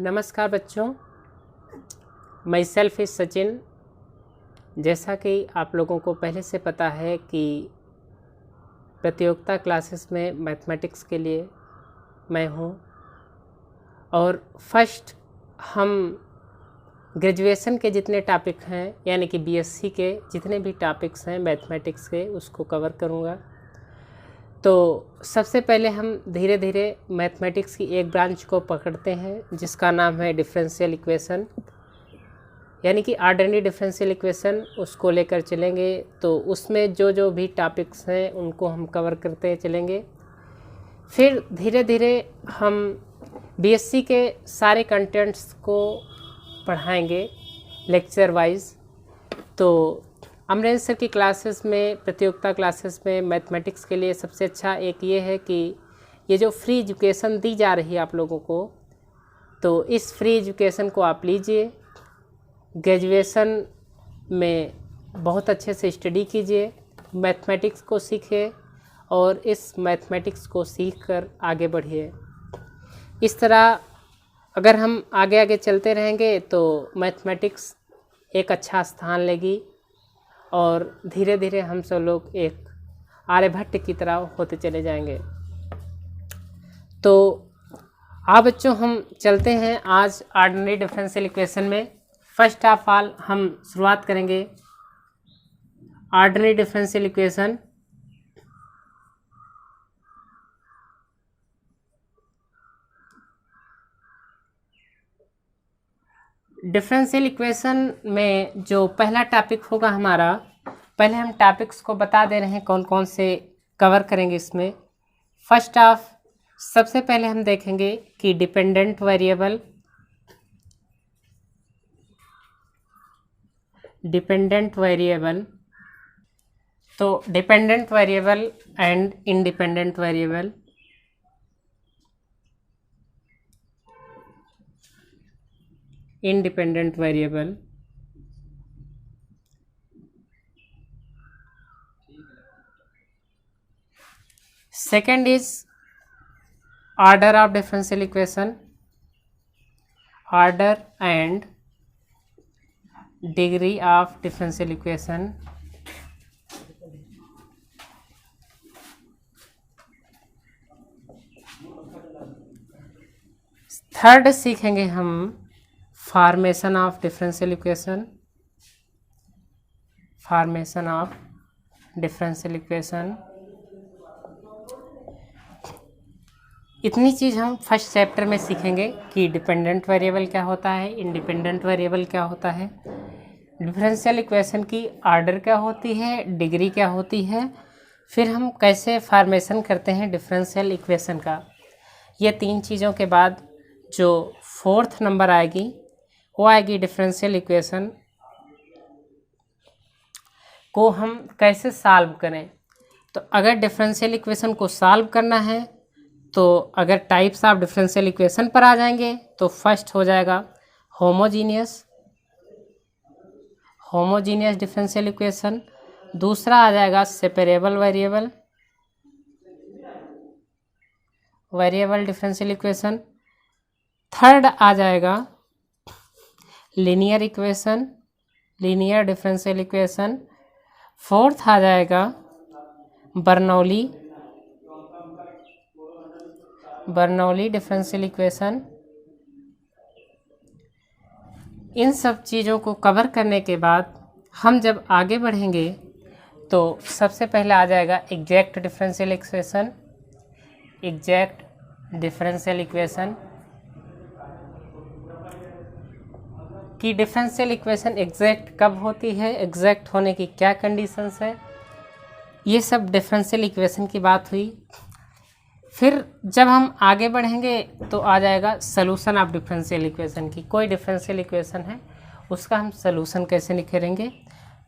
नमस्कार बच्चों, मैं सेल्फ इज सचिन। जैसा कि आप लोगों को पहले से पता है कि प्रतियोगिता क्लासेस में मैथमेटिक्स के लिए मैं हूँ और फर्स्ट हम ग्रेजुएशन के जितने टॉपिक हैं यानी कि बीएससी के जितने भी टॉपिक्स हैं मैथमेटिक्स के उसको कवर करूँगा। तो सबसे पहले हम धीरे धीरे मैथमेटिक्स की एक ब्रांच को पकड़ते हैं जिसका नाम है डिफरेंशियल इक्वेशन, यानी कि ऑर्डिनरी डिफरेंशियल इक्वेशन। उसको लेकर चलेंगे तो उसमें जो जो भी टॉपिक्स हैं उनको हम कवर करते चलेंगे। फिर धीरे धीरे हम बीएससी के सारे कंटेंट्स को पढ़ाएंगे लेक्चर वाइज। तो अमरेंद्र सर की क्लासेस में, प्रतियोगिता क्लासेस में मैथमेटिक्स के लिए सबसे अच्छा एक ये है कि ये जो फ्री एजुकेशन दी जा रही है आप लोगों को, तो इस फ्री एजुकेशन को आप लीजिए, ग्रेजुएशन में बहुत अच्छे से स्टडी कीजिए, मैथमेटिक्स को सीखिए और इस मैथमेटिक्स को सीखकर आगे बढ़िए। इस तरह अगर हम आगे आगे चलते रहेंगे तो मैथमेटिक्स एक अच्छा स्थान लेगी और धीरे धीरे हम सब लोग एक आर्यभट्ट की तरह होते चले जाएंगे। तो आप बच्चों हम चलते हैं आज ऑर्डिनरी डिफरेंशियल इक्वेशन में। फर्स्ट ऑफ ऑल हम शुरुआत करेंगे ordinary differential equation. Differential equation में जो पहला टॉपिक होगा हमारा, पहले हम टॉपिक्स को बता दे रहे हैं कौन कौन से कवर करेंगे इसमें। फर्स्ट ऑफ सबसे पहले हम देखेंगे कि डिपेंडेंट वेरिएबल, तो dependent variable and independent variable. Independent variable, second is order of differential equation, order and degree of differential equation. Third सीखेंगे हम formation of differential equation, formation of differential equation. इतनी चीज़ हम फर्स्ट चैप्टर में सीखेंगे कि dependent variable क्या होता है, इंडिपेंडेंट वेरिएबल क्या होता है, डिफरेंशियल इक्वेशन की ऑर्डर क्या होती है, डिग्री क्या होती है, फिर हम कैसे फॉर्मेशन करते हैं डिफरेंशियल इक्वेशन का। ये तीन चीज़ों के बाद जो फोर्थ नंबर आएगी वो आएगी डिफरेंशियल इक्वेशन को हम कैसे सॉल्व करें। तो अगर डिफरेंशियल इक्वेशन को सॉल्व करना है तो अगर टाइप्स ऑफ डिफरेंशियल इक्वेशन पर आ जाएंगे तो फर्स्ट हो जाएगा होमोजीनियस डिफरेंशियल इक्वेशन, दूसरा आ जाएगा separable variable differential equation, third आ जाएगा लीनियर डिफरेंशियल इक्वेशन, फोर्थ आ जाएगा बर्नौली डिफरेंशियल इक्वेशन। इन सब चीज़ों को कवर करने के बाद हम जब आगे बढ़ेंगे तो सबसे पहले आ जाएगा एग्जैक्ट डिफरेंशियल इक्वेशन कि डिफरेंशियल इक्वेशन एग्जैक्ट कब होती है, एग्जैक्ट होने की क्या कंडीशंस है। ये सब डिफरेंशियल इक्वेशन की बात हुई। फिर जब हम आगे बढ़ेंगे तो आ जाएगा सॉल्यूशन ऑफ डिफरेंशियल इक्वेशन की। कोई डिफरेंशियल इक्वेशन है उसका हम सॉल्यूशन कैसे निकालेंगे।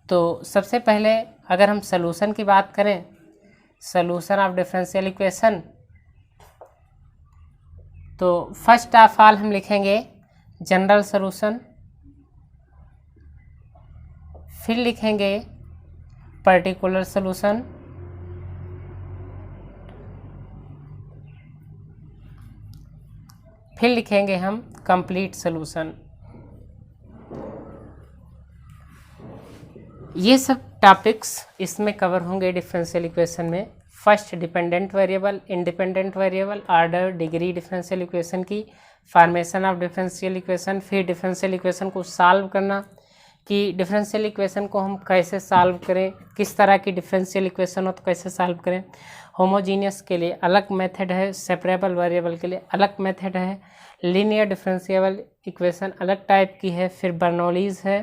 तो सबसे पहले अगर हम सॉल्यूशन की बात करें, सॉल्यूशन ऑफ डिफरेंशियल इक्वेशन, तो फर्स्ट ऑफ ऑल हम लिखेंगे जनरल सॉल्यूशन, फिर लिखेंगे पर्टिकुलर सॉल्यूशन, फिर लिखेंगे हम कंप्लीट सॉल्यूशन। ये सब टॉपिक्स इसमें कवर होंगे डिफरेंशियल इक्वेशन में। First dependent variable, independent variable, order, degree differential equation की, फॉर्मेशन ऑफ डिफरेंशियल इक्वेशन, फिर डिफरेंशियल इक्वेशन को सॉल्व करना कि डिफरेंशियल इक्वेशन को हम कैसे सॉल्व करें, किस तरह की डिफरेंशियल इक्वेशन हो तो कैसे सॉल्व करें। होमोजीनियस के लिए अलग मेथड है, सेपरेबल वेरिएबल के लिए अलग मेथड है, लीनियर डिफरेंशियल इक्वेशन अलग टाइप की है, फिर बर्नौलीज है,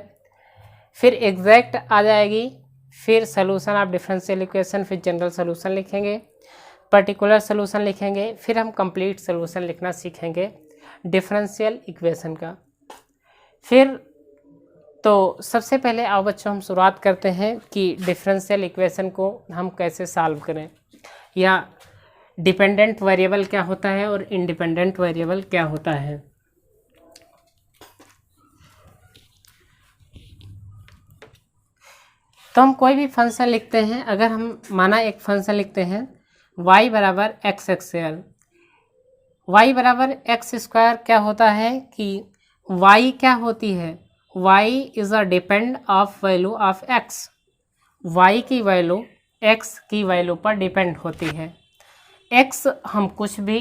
फिर एग्जैक्ट आ जाएगी, फिर सॉल्यूशन ऑफ डिफरेंशियल इक्वेशन, फिर जनरल सॉल्यूशन लिखेंगे, पर्टिकुलर सॉल्यूशन लिखेंगे, फिर हम कंप्लीट सॉल्यूशन लिखना सीखेंगे डिफरेंशियल इक्वेशन का। फिर तो सबसे पहले आओ बच्चों हम शुरुआत करते हैं कि डिफरेंशियल इक्वेशन को हम कैसे सॉल्व करें, या डिपेंडेंट वेरिएबल क्या होता है और इंडिपेंडेंट वेरिएबल क्या होता है। तो हम कोई भी फंक्शन लिखते हैं, अगर हम माना एक फंक्शन लिखते हैं y बराबर एक्स एक्सएल, y बराबर एक्स स्क्वायर क्या होता है कि y क्या होती है, y is a depend of value of x, y की वैल्यू x की वैल्यू पर डिपेंड होती है। x हम कुछ भी,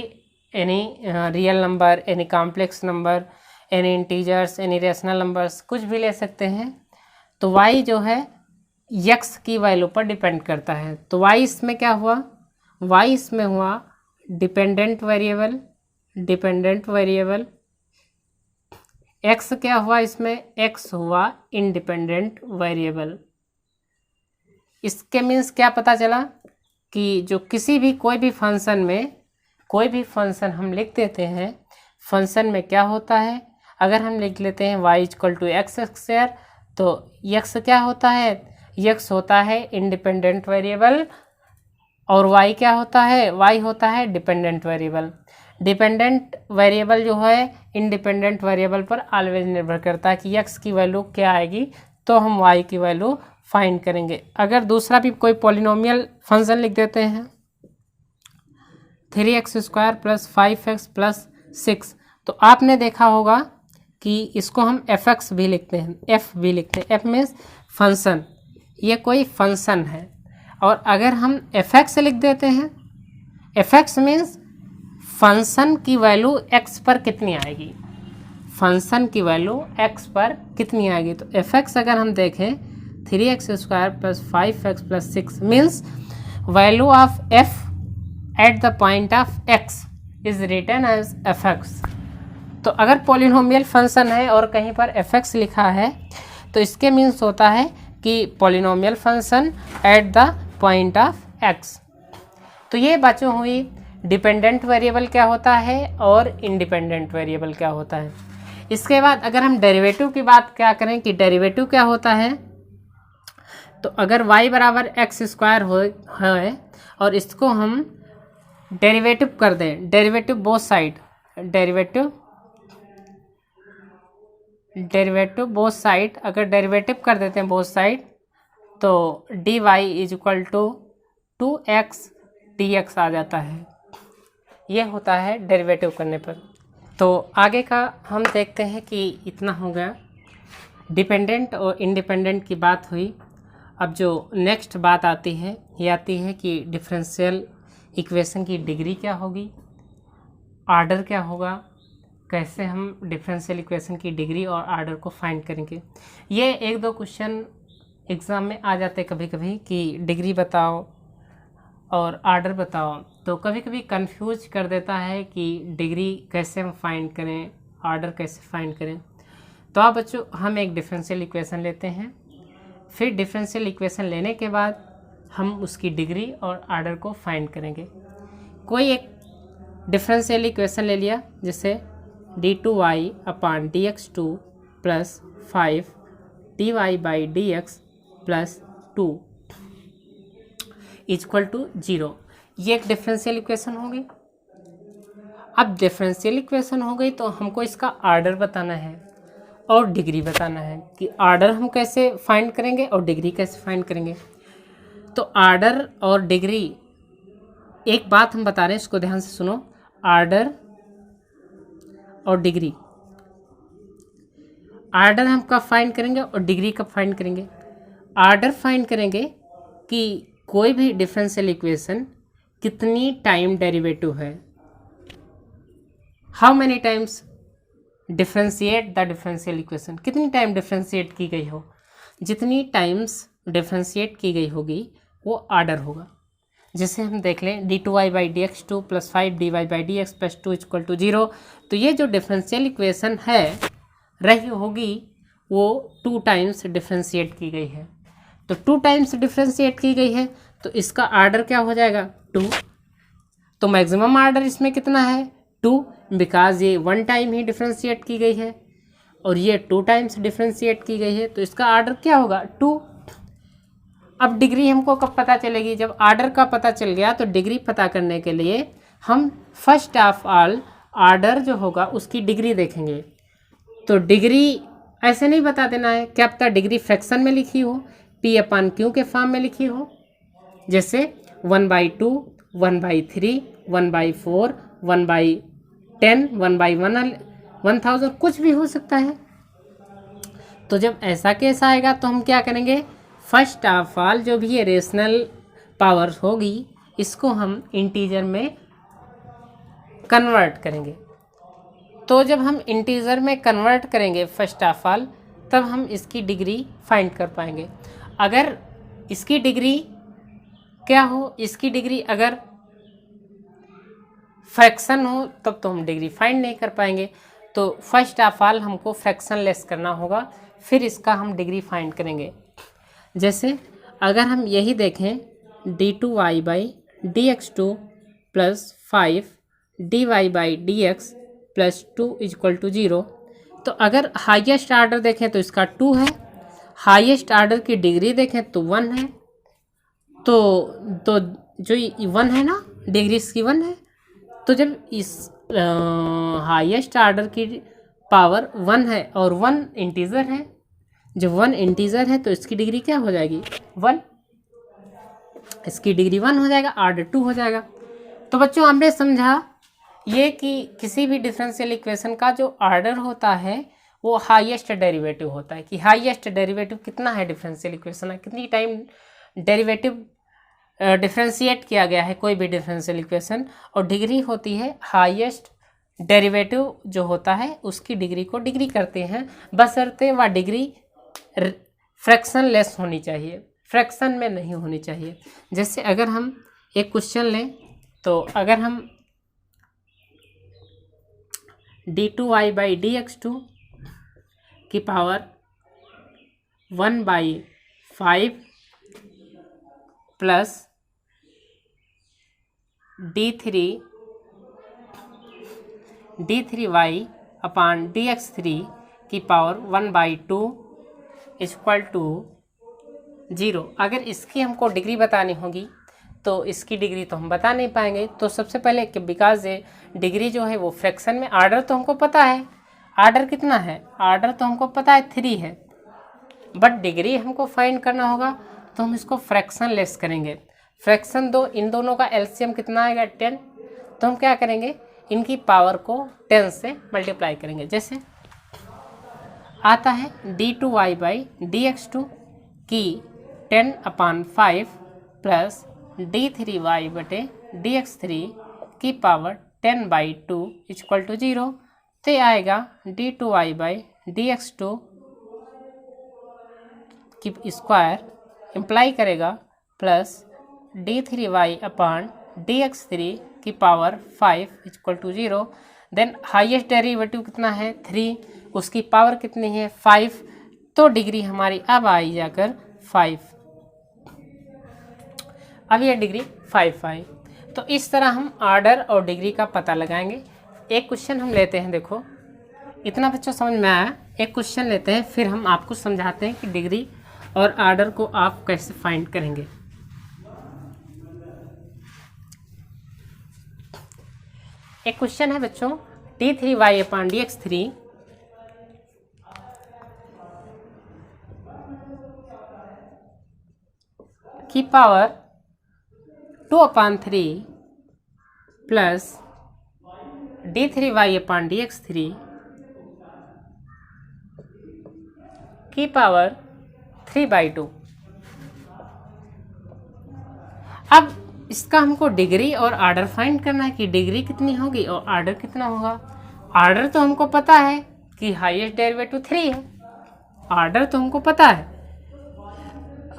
any real number, any complex number, any integers, any rational numbers, कुछ भी ले सकते हैं। तो y जो है x की वैल्यू पर डिपेंड करता है। तो y इसमें क्या हुआ, y इसमें हुआ dependent variable, dependent variable, x क्या हुआ इसमें, x हुआ इंडिपेंडेंट वेरिएबल। इसके मीन्स क्या पता चला कि जो किसी भी कोई भी फंक्शन में कोई भी फंक्शन हम लिख देते हैं, फंक्शन में क्या होता है, अगर हम लिख लेते हैं y equal to x square, तो x क्या होता है, x होता है इंडिपेंडेंट वेरिएबल, और y क्या होता है, y होता है डिपेंडेंट वेरिएबल। डिपेंडेंट वेरिएबल जो है इंडिपेंडेंट वेरिएबल पर ऑलवेज निर्भर करता है कि x की वैल्यू क्या आएगी, तो हम y की वैल्यू फाइंड करेंगे। अगर दूसरा भी कोई पॉलिनोमियल फंक्शन लिख देते हैं 3x square plus 5x plus 6, तो आपने देखा होगा कि इसको हम fx भी लिखते हैं, f भी लिखते हैं। f मीन्स फंक्शन, ये कोई फंक्शन है। और अगर हम fx लिख देते हैं, fx मीन्स फंक्शन की वैल्यू x पर कितनी आएगी, फंक्शन की वैल्यू x पर कितनी आएगी। तो fx अगर हम देखें 3x square plus 5x plus 6 means value of f at the point of x is written as fx। तो अगर पॉलिनोमियल फंक्शन है और कहीं पर fx लिखा है, तो इसके मीन्स होता है कि polynomial function at the point of x। तो ये बच्चों हुई डिपेंडेंट वेरिएबल क्या होता है और इंडिपेंडेंट वेरिएबल क्या होता है। इसके बाद अगर हम डेरिवेटिव की बात क्या करें कि डेरिवेटिव क्या होता है, तो अगर y बराबर एक्स स्क्वायर है और इसको हम डेरिवेटिव कर दें, derivative both side, derivative both side, अगर डेरिवेटिव कर देते हैं बोथ साइड, तो dy is equal to 2x dx आ जाता है। ये होता है डेरिवेटिव करने पर। तो आगे का हम देखते हैं कि इतना हो गया, डिपेंडेंट और इंडिपेंडेंट की बात हुई। अब जो नेक्स्ट बात आती है, ये आती है कि डिफरेंशियल इक्वेशन की डिग्री क्या होगी, ऑर्डर क्या होगा, कैसे हम डिफरेंशियल इक्वेशन की डिग्री और ऑर्डर को फाइंड करेंगे। ये एक दो क्वेश्चन एग्ज़ाम में आ जाते कभी कभी कि डिग्री बताओ और ऑर्डर बताओ, तो कभी कभी कंफ्यूज कर देता है कि डिग्री कैसे हम फाइंड करें, ऑर्डर कैसे फाइंड करें। तो आप बच्चों हम एक डिफरेंशियल इक्वेशन लेते हैं, फिर डिफरेंशियल इक्वेशन लेने के बाद हम उसकी डिग्री और ऑर्डर को फाइंड करेंगे। कोई एक डिफरेंशियल इक्वेशन ले लिया, जैसे d2y upon dx2 plus 5 dy by dx plus 2 equal to 0। ये एक डिफरेंशियल इक्वेशन हो गई। अब डिफरेंशियल इक्वेशन हो गई तो हमको इसका ऑर्डर बताना है और डिग्री बताना है कि ऑर्डर हम कैसे फाइंड करेंगे और डिग्री कैसे फाइंड करेंगे। तो ऑर्डर और डिग्री, एक बात हम बता रहे हैं, इसको ध्यान से सुनो। और डिग्री, आर्डर हम कब फाइंड करेंगे और डिग्री कब फाइंड करेंगे? आर्डर फाइंड करेंगे कि कोई भी डिफरेंशियल इक्वेशन कितनी टाइम डेरिवेटिव है, how many times differentiate the differential equation, कितनी टाइम डिफरेंशिएट की गई हो, जितनी टाइम्स डिफरेंशिएट की गई होगी वो आर्डर होगा। जैसे हम देख लें d2y/dx2 + 5dy/dx + 2 = 0, तो ये जो डिफरेंशियल इक्वेशन है रही होगी वो 2 टाइम्स डिफरेंशिएट की गई है। तो 2 टाइम्स डिफरेंशिएट की गई है तो इसका आर्डर क्या हो जाएगा? 2। तो मैक्सिमम आर्डर इसमें कितना है? 2, बिकॉज ये 1 टाइम ही डिफरेंशिएट की गई है और ये 2 टाइम्स डिफरेंशिएट की गई है, तो इसका आर्डर क्या होगा? 2। अब डिग्री हमको कब पता चलेगी? जब आर्डर का पता चल गया तो डिग्री पता करने के लिए हम फर्स्ट ऑफ ऑल आर्डर जो होगा उसकी डिग्री देखेंगे। तो डिग्री ऐसे नहीं बता देना है, क्या पता डिग्री फ्रैक्शन में लिखी हो, P/Q के फॉर्म में लिखी हो, जैसे 1/2, 1/3, 1/4, 1/10, 1/1000, कुछ भी हो सकता है। तो जब ऐसा केस आएगा तो हम क्या करेंगे? फर्स्ट ऑफ ऑल जो भी ये रेशनल पावर होगी इसको हम इंटीजर में कन्वर्ट करेंगे। तो जब हम इंटीजर में कन्वर्ट करेंगे फर्स्ट ऑफ ऑल, तब हम इसकी डिग्री फाइंड कर पाएंगे। अगर इसकी डिग्री क्या हो, इसकी डिग्री अगर फ्रैक्शन हो तब तो हम डिग्री फाइंड नहीं कर पाएंगे। तो फर्स्ट ऑफ ऑल हमको फ्रैक्शन लेस करना होगा, फिर इसका हम डिग्री फाइंड करेंगे। जैसे अगर हम यही देखें d2y/dx2 + 5dy/dx + 2 = 0, तो अगर हाईएस्ट आर्डर देखें तो इसका 2 है, हाईएस्ट आर्डर की डिग्री देखें तो 1 है। तो जो 1 है ना, डिग्री इसकी 1 है, तो जब इस हाईएस्ट आर्डर की पावर 1 है और 1 इंटीजर है, जब 1 इंटीजर है तो इसकी डिग्री क्या हो जाएगी? 1। इसकी डिग्री 1 हो जाएगा, आर्डर 2 हो जाएगा। तो बच्चों हमने समझा ये कि किसी भी डिफरेंशियल इक्वेशन का जो आर्डर होता है वो हाईएस्ट डेरिवेटिव होता है, कि हाईएस्ट डेरिवेटिव कितना है डिफरेंशियल इक्वेशन है, कितनी टाइम डेरिवेटिव डिफरेंशिएट किया गया है कोई भी डिफरेंशियल इक्वेशन, और डिग्री होती है हाईएस्ट डेरिवेटिव जो होता है उसकी डिग्री को डिग्री करते हैं, बशर्ते वह डिग्री फ्रैक्शन लेस होनी चाहिए, फ्रैक्शन में नहीं होनी चाहिए। जैसे अगर हम एक क्वेश्चन लें, तो अगर हम d2y/dx2 की पावर 1/5 प्लस d3y/dx3 की पावर 1/2 = 0, अगर इसकी हमको डिग्री बतानी होगी तो इसकी डिग्री तो हम बता नहीं पाएंगे। तो सबसे पहले कि बिकॉज ये डिग्री जो है वो फ्रैक्शन में, आर्डर तो हमको पता है, आर्डर कितना है, आर्डर तो हमको पता है 3 है, बट डिग्री हमको फाइंड करना होगा तो हम इसको फ्रैक्शन लेस करेंगे। फ्रैक्शन इन दोनों का एलसीएम कितना आएगा? 10। तो हम क्या करेंगे? इनकी पावर को 10 से मल्टीप्लाई करेंगे। जैसे आता है d2y/dx2 की 10/5 प्लस d3y/dx3 की पावर 10/2 = 0, तो ये आएगा d2y/dx2 की स्क्वायर इम्प्लाई करेगा प्लस d3y/dx3 की पावर 5 = 0। देन हाईएस्ट डेरिवेटिव कितना है? 3, उसकी पावर कितनी है? 5, तो डिग्री हमारी अब आई जाकर 5। अब ये डिग्री 5 आई। तो इस तरह हम आर्डर और डिग्री का पता लगाएंगे। एक क्वेश्चन हम लेते हैं, देखो इतना बच्चों समझ में आया। एक क्वेश्चन लेते हैं, फिर हम आपको समझाते हैं कि डिग्री और आर्डर को आप कैसे फाइंड करेंगे। एक क्वेश्चन है बच्चों, d3y/dx3 की पावर 2/3 प्लस d3y/dx3 की पावर 3/2। अब इसका हमको डिग्री और आर्डर फाइंड करना है कि डिग्री कितनी होगी और आर्डर कितना होगा। आर्डर तो हमको पता है कि हाईएस्ट डेरिवेटिव 3 है, आर्डर तो हमको पता है,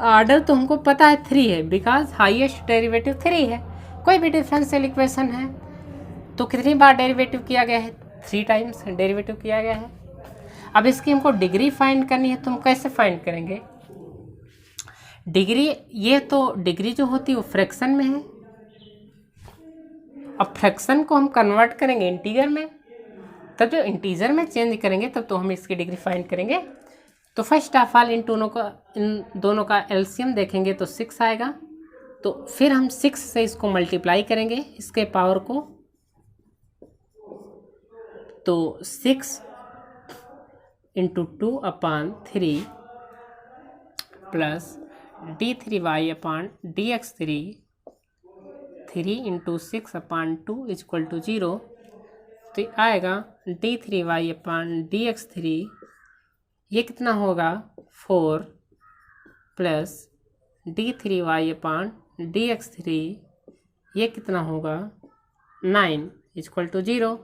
आर्डर तो हमको पता है 3 है, बिकॉज हाईएस्ट डेरिवेटिव 3 है। कोई भी डिफरेंशियल इक्वेशन है तो कितनी बार डेरिवेटिव किया गया है, 3 टाइम्स डेरिवेटिव किया गया है। अब इसकी हमको डिग्री फाइंड करनी है तो हम कैसे फाइंड करेंगे डिग्री। ये तो डिग्री जो होती है वो फ्रैक्शन में है। अब फ्रैक्शन को हम कन्वर्ट करेंगे इंटीजर में, तब जो इंटीजर में चेंज करेंगे तब तो हम इसकी डिग्री फाइंड करेंगे। तो फर्स्ट ऑफ ऑल इन दोनों का एलसीएम देखेंगे तो 6 आएगा। तो फिर हम 6 से इसको मल्टीप्लाई करेंगे इसके पावर को, तो 6 × 2/3 प्लस d3y/dx3 3 × 6/2 = 0। तो आएगा d3y/dx3 ये कितना होगा 4 प्लस d3y/dx3 ये कितना होगा 9 = 0।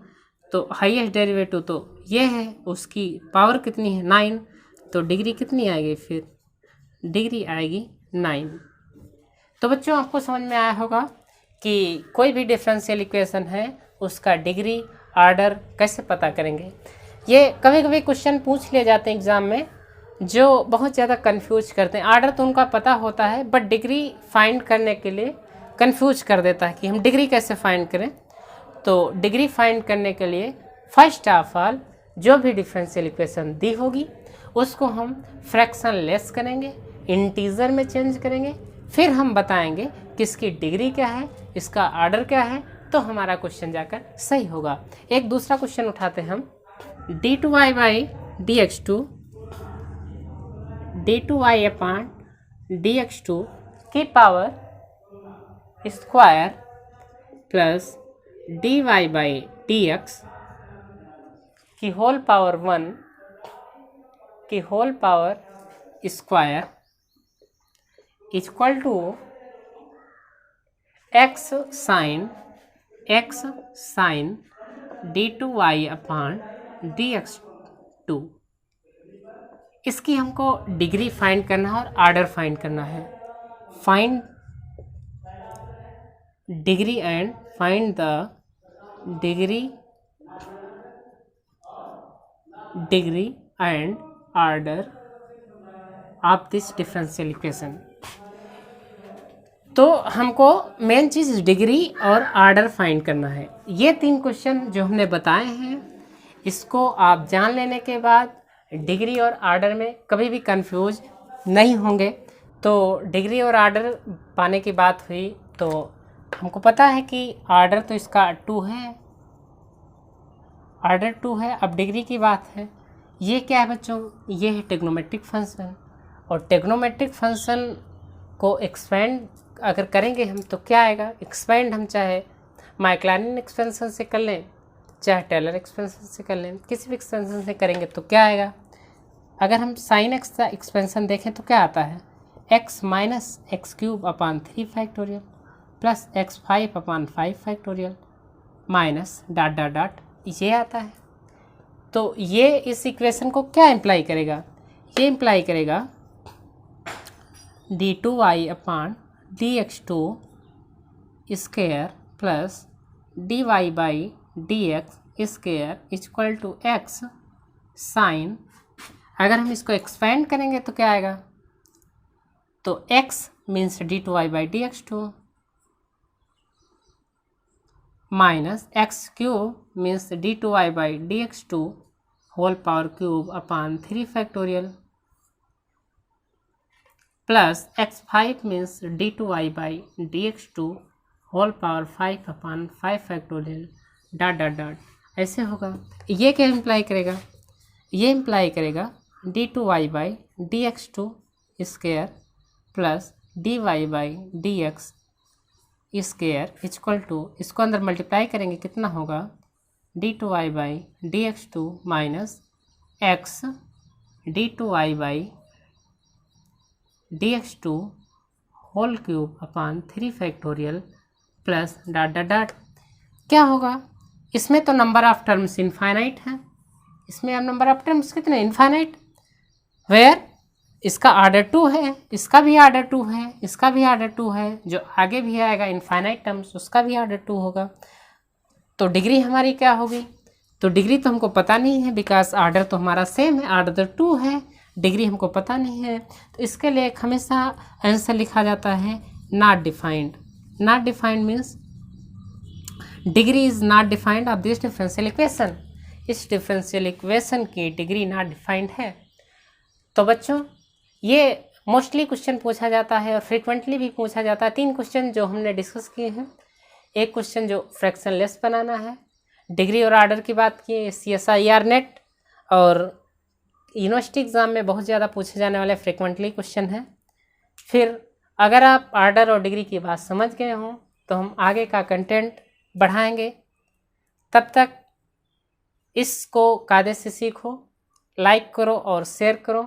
तो हाईएस्ट डेरिवेटिव तो ये है, उसकी पावर कितनी है 9, तो डिग्री कितनी आएगी, फिर डिग्री आएगी 9। तो बच्चों आपको समझ में आया होगा कि कोई भी डिफरेंशियल इक्वेशन है उसका डिग्री आर्डर कैसे पता करेंगे। ये कभी कभी क्वेश्चन पूछ लिए जाते हैं एग्ज़ाम में जो बहुत ज़्यादा कंफ्यूज करते हैं। आर्डर तो उनका पता होता है बट डिग्री फाइंड करने के लिए कंफ्यूज कर देता है कि हम डिग्री कैसे फाइंड करें। तो डिग्री फाइंड करने के लिए फर्स्ट ऑफ ऑल जो भी डिफरेंशियल इक्वेशन दी होगी उसको हम फ्रैक्शन लेस करेंगे, इंटीजर में चेंज करेंगे, फिर हम बताएंगे कि इसकी डिग्री क्या है, इसका आर्डर क्या है, तो हमारा क्वेश्चन जाकर सही होगा। एक दूसरा क्वेश्चन उठाते हैं हम, d2y/dx2 की पावर स्क्वायर प्लस dy/dx की होल पावर 1 की whole power square equal to x sine d2y/dx2। इसकी हमको डिग्री फाइंड करना है और आर्डर फाइंड करना है। Find degree and find the degree and order of this differential equation. तो हमको मेन चीज़ डिग्री और आर्डर फाइंड करना है। ये 3 क्वेश्चन जो हमने बताए हैं इसको आप जान लेने के बाद डिग्री और आर्डर में कभी भी कंफ्यूज नहीं होंगे। तो डिग्री और आर्डर पाने की बात हुई तो हमको पता है कि आर्डर तो इसका 2 है, आर्डर 2 है। अब डिग्री की बात है, ये क्या है बच्चों, ये है ट्रिग्नोमेट्रिक फंक्शन। और ट्रिग्नोमेट्रिक फंक्शन को एक्सपेंड अगर करेंगे हम तो क्या आएगा, एक्सपेंड हम चाहे माइक्लॉरिन एक्सपेंशन से कर लें चाहे टेलर एक्सपेंशन से कर लें, किसी भी एक्सपेंशन से करेंगे तो क्या आएगा। अगर हम साइन एक्स का एक्सपेंशन देखें तो क्या आता है, x - x³ factorial plus x5/5 factorial minus ... ये आता है। तो ये इस इक्वेशन को क्या इम्प्लाई करेगा, ये इम्प्लाई करेगा d2y/dx2 square plus dy/dx square equal to x sine. अगर हम इसको एक्सपेंड करेंगे तो क्या आएगा, तो x means d2y/dx2 minus x³ means d2y/dx2 whole power cube upon 3 factorial plus x5 means d2y/dx2 whole power 5/5 factorial ... ऐसे होगा। ये क्या इम्प्लाई करेगा, ये इम्प्लाई करेगा d2y/dx2 square plus dy/dx square equal to, इसको अंदर मल्टीप्लाई करेंगे कितना होगा d2y by dx2 minus x d2y by dx2 whole cube upon 3 factorial plus dot dot dot. क्या होगा, इसमें तो नंबर ऑफ टर्म्स इनफाइनाइट है, इसमें अब नंबर ऑफ टर्म्स कितने इनफाइनाइट, वेयर इसका ऑर्डर 2 है, इसका भी ऑर्डर 2 है, इसका भी ऑर्डर 2 है, जो आगे भी आएगा इनफाइनाइट टर्म्स उसका भी ऑर्डर 2 होगा। तो डिग्री हमारी क्या होगी, तो डिग्री तो हमको पता नहीं है बिकॉज ऑर्डर तो हमारा सेम है, ऑर्डर 2 है, डिग्री हमको पता नहीं है। तो इसके लिए एक हमेशा आंसर लिखा जाता है not defined. Not defined means degree is not defined of this differential equation, इस डिफरेंशियल इक्वेशन की डिग्री नॉट डिफाइंड है। तो बच्चों ये मोस्टली क्वेश्चन पूछा जाता है और फ्रिक्वेंटली भी पूछा जाता है। 3 क्वेश्चन जो हमने डिस्कस किए हैं, एक क्वेश्चन जो फ्रैक्शन लेस बनाना है, डिग्री और ऑर्डर की बात की, CSIR नेट और यूनिवर्सिटी एग्ज़ाम में बहुत ज़्यादा पूछे जाने वाले फ्रिक्वेंटली क्वेश्चन है। फिर अगर आप ऑर्डर और डिग्री की बात समझ गए हों तो हम आगे का कंटेंट बढ़ाएंगे। तब तक इसको कायदे से सीखो, लाइक करो और शेयर करो।